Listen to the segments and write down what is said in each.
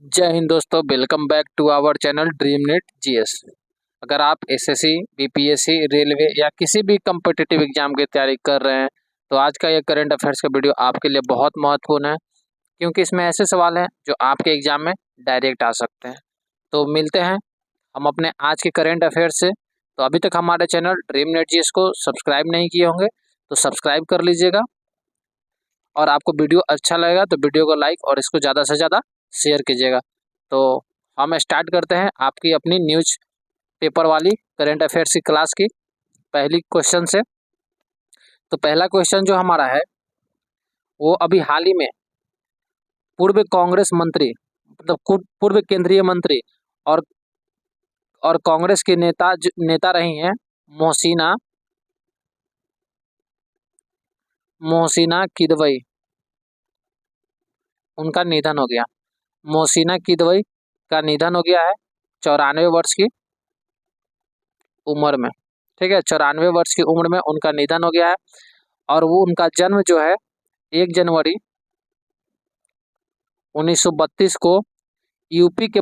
जय हिंद दोस्तों, welcome back to our channel dream net GS. अगर आप एसएससी, बीपीएससी, रेलवे या किसी भी कम्पिटिटिव एग्जाम की तैयारी कर रहे हैं तो आज का ये करंट अफेयर्स का वीडियो आपके लिए बहुत महत्वपूर्ण है, क्योंकि इसमें ऐसे सवाल हैं जो आपके एग्जाम में डायरेक्ट आ सकते हैं। तो मिलते हैं हम अपने आज के करंट अफेयर्स से। तो अभी तक हमारे चैनल ड्रीम नेट जीएस को सब्सक्राइब नहीं किए होंगे तो सब्सक्राइब कर लीजिएगा, और आपको वीडियो अच्छा लगेगा तो वीडियो को लाइक और इसको ज़्यादा से ज़्यादा शेयर कीजिएगा। तो हम स्टार्ट करते हैं आपकी अपनी न्यूज पेपर वाली करंट अफेयर्स की क्लास की पहली क्वेश्चन से। तो पहला क्वेश्चन जो हमारा है वो अभी हाल ही में पूर्व कांग्रेस मंत्री, मतलब पूर्व केंद्रीय मंत्री और कांग्रेस के नेता रही हैं मोहसिना मोहसिना किदवई, उनका निधन हो गया। मोहसिना किदवई का निधन हो गया है 94 वर्ष की उम्र में। ठीक है, 94 वर्ष की उम्र में उनका निधन हो गया है। और वो उनका जन्म जो है 1 जनवरी 1932 को यूपी के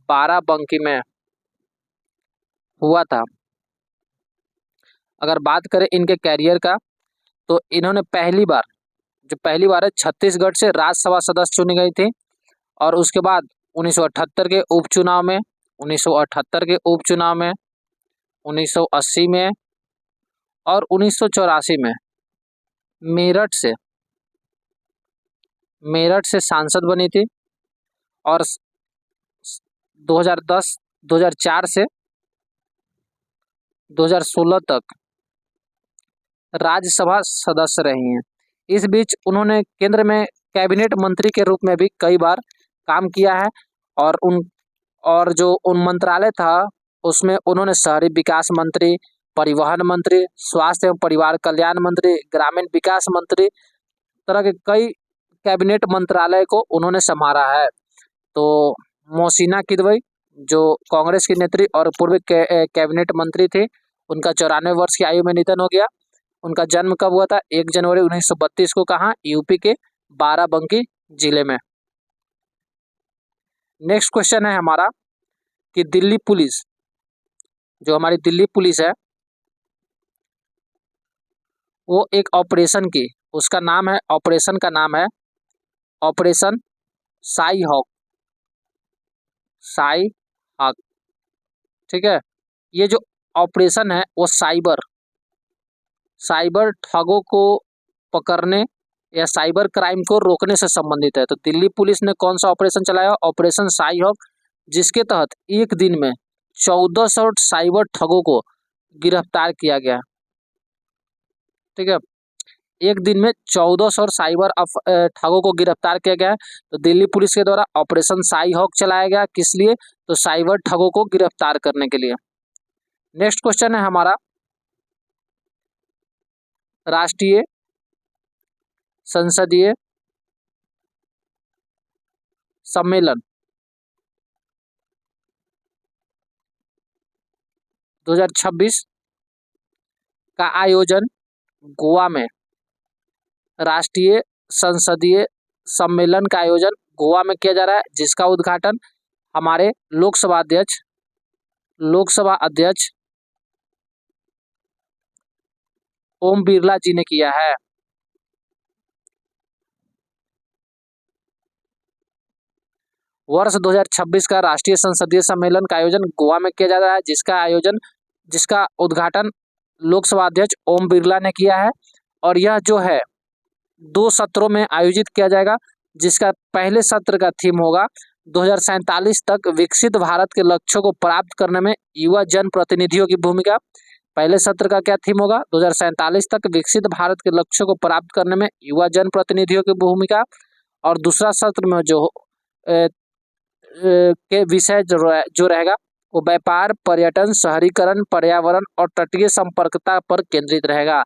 बाराबंकी में हुआ था। अगर बात करें इनके कैरियर का, तो इन्होंने पहली बार है छत्तीसगढ़ से राज्यसभा सदस्य चुनी गई थी। और उसके बाद 1978 के उपचुनाव में 1980 में और 1984 में मेरठ से सांसद बनी थी। और 2004 से 2016 तक राज्यसभा सदस्य रही हैं। इस बीच उन्होंने केंद्र में कैबिनेट मंत्री के रूप में भी कई बार काम किया है। और जो उन मंत्रालय था उसमें उन्होंने शहरी विकास मंत्री, परिवहन मंत्री, स्वास्थ्य एवं परिवार कल्याण मंत्री, ग्रामीण विकास मंत्री, तरह के कई कैबिनेट मंत्रालय को उन्होंने संभाला है। तो मोहसिना किदवई जो कांग्रेस की नेत्री और पूर्व कैबिनेट मंत्री थे, उनका 94 वर्ष की आयु में निधन हो गया। उनका जन्म कब हुआ था? 1 जनवरी 1932 को। कहाँ? यूपी के बाराबंकी जिले में। नेक्स्ट क्वेश्चन है हमारा कि दिल्ली पुलिस, जो हमारी दिल्ली पुलिस है, वो एक ऑपरेशन की, ऑपरेशन का नाम है ऑपरेशन साई हॉक। ठीक है, ये जो ऑपरेशन है वो साइबर ठगों को पकड़ने या साइबर क्राइम को रोकने से संबंधित है। तो दिल्ली पुलिस ने कौन सा ऑपरेशन चलाया? ऑपरेशन साई हॉक, जिसके तहत एक दिन में 1400 साइबर ठगों को गिरफ्तार किया गया। ठीक है, एक दिन में 1400 साइबर ठगों को गिरफ्तार किया गया है। तो दिल्ली पुलिस के द्वारा ऑपरेशन साई हॉक चलाया गया, किस लिए? तो साइबर ठगों को गिरफ्तार करने के लिए। नेक्स्ट क्वेश्चन है हमारा राष्ट्रीय संसदीय सम्मेलन 2026 का आयोजन गोवा में, राष्ट्रीय संसदीय सम्मेलन का आयोजन गोवा में किया जा रहा है, जिसका उद्घाटन हमारे लोकसभा अध्यक्ष ओम बिरला जी ने किया है। वर्ष 2026 का राष्ट्रीय संसदीय सम्मेलन का आयोजन गोवा में किया जा रहा है, जिसका उद्घाटन लोकसभा अध्यक्ष ओम बिरला ने किया है। और यह जो है 2 सत्रों में आयोजित किया जाएगा, जिसका पहले सत्र का थीम होगा 2047 तक विकसित भारत के लक्ष्यों को प्राप्त करने में युवा जन प्रतिनिधियों की भूमिका। पहले सत्र का क्या थीम होगा? 2047 तक विकसित भारत के लक्ष्यों को प्राप्त करने में युवा जन प्रतिनिधियों की भूमिका। और दूसरा सत्र में जो के विषय जो रहेगा वो व्यापार, पर्यटन, शहरीकरण, पर्यावरण और तटीय संपर्कता पर केंद्रित रहेगा।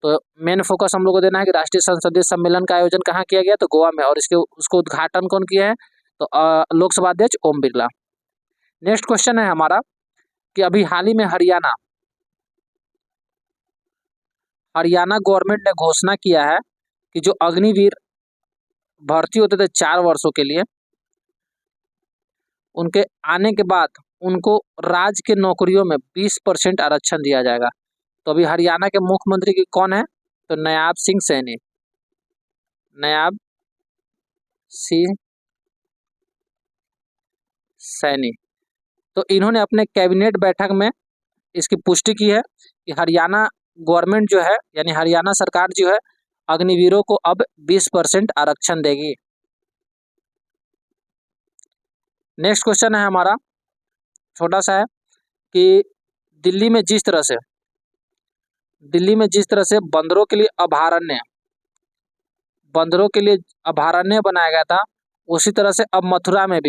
तो मेन फोकस हम लोग को देना है कि राष्ट्रीय संसदीय सम्मेलन का आयोजन कहाँ किया गया? तो गोवा में। और उसको उद्घाटन कौन किया है? तो लोकसभा अध्यक्ष ओम बिरला। नेक्स्ट क्वेश्चन है हमारा कि अभी हाल ही में हरियाणा गवर्नमेंट ने घोषणा किया है कि जो अग्निवीर भर्ती होते थे 4 वर्षों के लिए, उनके आने के बाद उनको राज्य के नौकरियों में 20% आरक्षण दिया जाएगा। तो अभी हरियाणा के मुख्यमंत्री की कौन है? तो नायाब सिंह सैनी, नायाब सिंह सैनी। तो इन्होंने अपने कैबिनेट बैठक में इसकी पुष्टि की है कि हरियाणा गवर्नमेंट जो है, यानी हरियाणा सरकार जो है, अग्निवीरों को अब 20% आरक्षण देगी। नेक्स्ट क्वेश्चन है हमारा, छोटा सा है कि दिल्ली में जिस तरह से बंदरों के लिए अभयारण्य बनाया गया था, उसी तरह से अब मथुरा में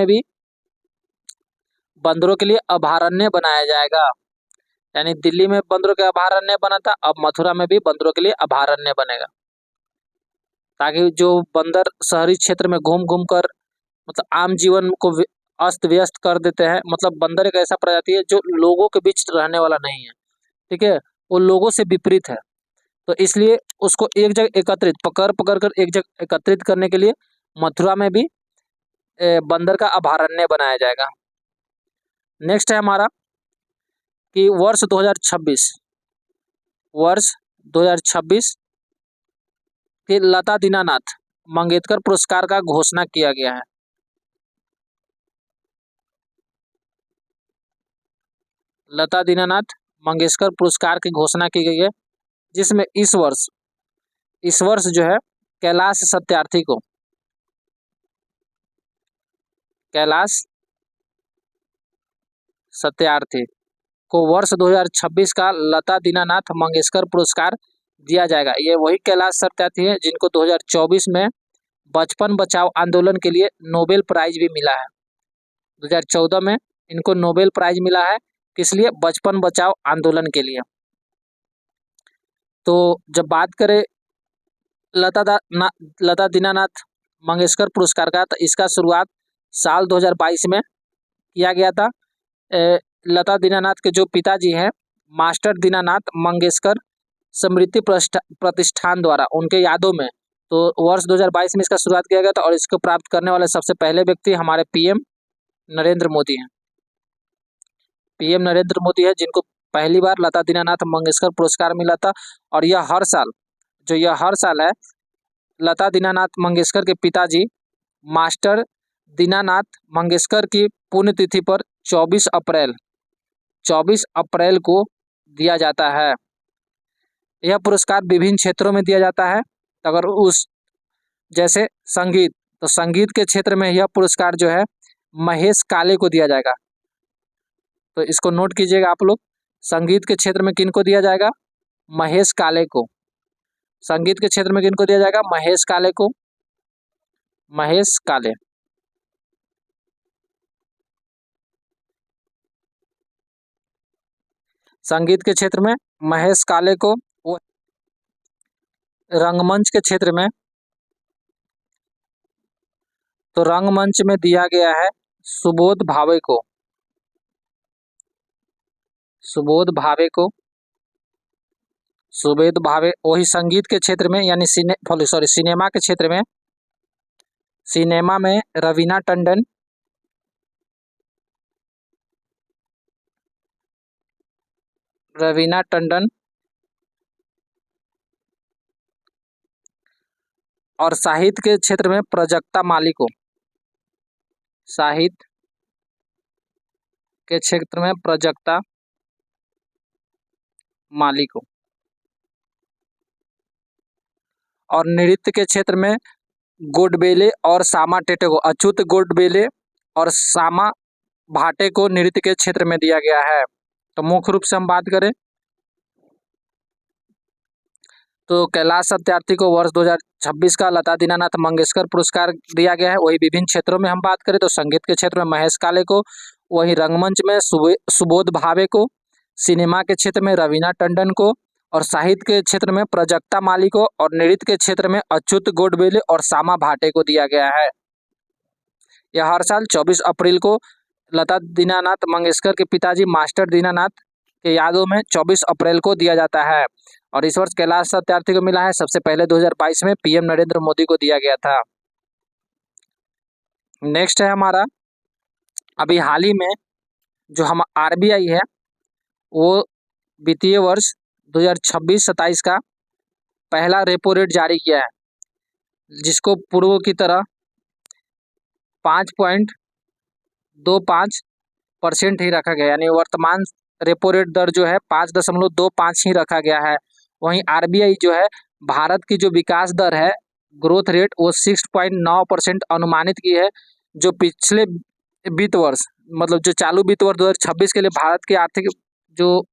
भी बंदरों के लिए अभयारण्य बनाया जाएगा। यानी दिल्ली में बंदरों के अभयारण्य बना था, अब मथुरा में भी बंदरों के लिए अभयारण्य बनेगा, ताकि जो बंदर शहरी क्षेत्र में घूम घूम कर मतलब आम जीवन को अस्त व्यस्त कर देते हैं। मतलब बंदर एक ऐसा प्रजाति है जो लोगों के बीच रहने वाला नहीं है, ठीक है, वो लोगों से विपरीत है। तो इसलिए उसको एक जगह पकड़ कर एक जगह एकत्रित करने के लिए मथुरा में भी बंदर का अभयारण्य बनाया जाएगा। नेक्स्ट है हमारा कि वर्ष 2026 के लता दीनानाथ मंगेशकर पुरस्कार का घोषणा किया गया है। लता दीनानाथ मंगेशकर पुरस्कार की घोषणा की गई है, जिसमें इस वर्ष जो है कैलाश सत्यार्थी को वर्ष 2026 का लता दीनानाथ मंगेशकर पुरस्कार दिया जाएगा। ये वही कैलाश सत्यार्थी है जिनको 2024 में बचपन बचाओ आंदोलन के लिए नोबेल प्राइज भी मिला है। 2014 में इनको नोबेल प्राइज मिला है, किस लिए? बचपन बचाओ आंदोलन के लिए। तो जब बात करें लता दीनानाथ मंगेशकर पुरस्कार का, तो इसका शुरुआत साल 2022 में किया गया था। लता दीनानाथ के जो पिताजी हैं मास्टर दीनानाथ मंगेशकर स्मृति प्रतिष्ठान द्वारा उनके यादों में, तो वर्ष 2022 में इसका शुरुआत किया गया था। और इसको प्राप्त करने वाले सबसे पहले व्यक्ति हमारे पीएम नरेंद्र मोदी हैं। पीएम नरेंद्र मोदी है जिनको पहली बार लता दीनानाथ मंगेशकर पुरस्कार मिला था। और यह हर साल है, लता दीनानाथ मंगेशकर के पिताजी मास्टर दीनानाथ मंगेशकर की पुण्यतिथि पर 24 अप्रैल को दिया जाता है। यह पुरस्कार विभिन्न क्षेत्रों में दिया जाता है। अगर जैसे संगीत, तो संगीत के क्षेत्र में यह पुरस्कार जो है महेश काले को दिया जाएगा। तो इसको नोट कीजिएगा आप लोग, संगीत के क्षेत्र में किनको दिया जाएगा? महेश काले को। संगीत के क्षेत्र में किनको दिया जाएगा? महेश काले को। महेश काले। संगीत के क्षेत्र में महेश काले को। रंगमंच के क्षेत्र में, तो रंगमंच में दिया गया है सुबोध भावे को। वही संगीत के क्षेत्र में यानी सिनेमा के क्षेत्र में, सिनेमा में रवीना टंडन और साहित्य के क्षेत्र में प्राजक्ता माली को। साहित्य के क्षेत्र में प्राजक्ता माली को। और नृत्य के क्षेत्र में गोडबोले और सामा टेटे को, अच्युत गोडबोले और सामा भाटे को नृत्य के क्षेत्र में दिया गया है। तो मुख्य रूप से हम बात करें तो कैलाश सत्यार्थी को वर्ष 2026 का लता दीनानाथ मंगेशकर पुरस्कार दिया गया है। वही विभिन्न क्षेत्रों में हम बात करें तो संगीत के क्षेत्र में महेश काले को, वही रंगमंच में सुबोध भावे को, सिनेमा के क्षेत्र में रवीना टंडन को, और साहित्य के क्षेत्र में प्राजक्ता माली को, और नृत्य के क्षेत्र में अच्युत गोडबोले और सामा भाटे को दिया गया है। यह हर साल 24 अप्रैल को लता दीनानाथ मंगेशकर के पिताजी मास्टर दीनानाथ के यादों में 24 अप्रैल को दिया जाता है। और इस वर्ष कैलाश सत्यार्थी को मिला है सबसे पहले 2022 में पीएम नरेंद्र मोदी को दिया गया था। नेक्स्ट है हमारा, अभी हाल ही में जो हम आरबीआई है वो वित्तीय वर्ष 2026-27 का पहला रेपो रेट जारी किया है, जिसको पूर्व की तरह 5.25% ही रखा गया, यानी वर्तमान रेपो रेट दर जो है 5.25 ही रखा गया है। वहीं आरबीआई जो है भारत की जो विकास दर है ग्रोथ रेट वो 6.9% अनुमानित की है, जो पिछले वित्त वर्ष मतलब जो चालू वित्त वर्ष 2026 के लिए भारत की आर्थिक जो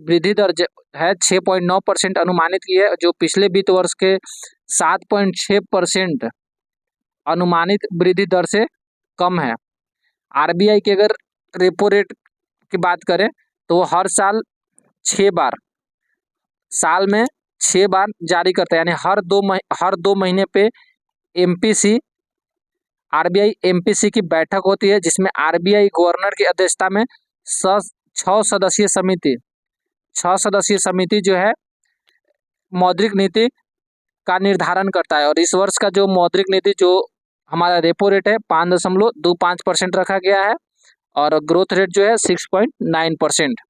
वृद्धि दर है 6.9% अनुमानित की है, जो पिछले वित्त वर्ष के 7.6% अनुमानित वृद्धि दर से कम है। आरबीआई की अगर रेपो रेट की बात करें तो वो हर साल 6 बार साल में 6 बार जारी करता है, यानी हर दो महीने पे एमपीसी आरबीआई एमपीसी की बैठक होती है, जिसमें आरबीआई गवर्नर की अध्यक्षता में 6 सदस्यीय समिति जो है मौद्रिक नीति का निर्धारण करता है। और इस वर्ष का जो मौद्रिक नीति जो हमारा रेपो रेट है 5.25% रखा गया है और ग्रोथ रेट जो है 6.9%।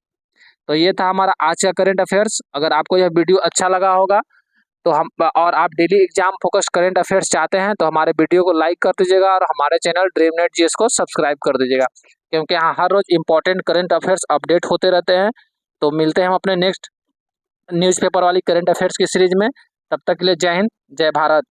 तो ये था हमारा आज का करंट अफेयर्स। अगर आपको यह वीडियो अच्छा लगा होगा तो और आप daily exam focused current affairs चाहते हैं तो हमारे वीडियो को लाइक कर दीजिएगा और हमारे चैनल ड्रीम नेट जीएस को सब्सक्राइब कर दीजिएगा, क्योंकि यहाँ हर रोज इंपॉर्टेंट करंट अफेयर्स अपडेट होते रहते हैं। तो मिलते हैं हम अपने नेक्स्ट न्यूज़पेपर वाली करंट अफेयर्स की सीरीज में। तब तक के लिए जय हिंद, जय भारत।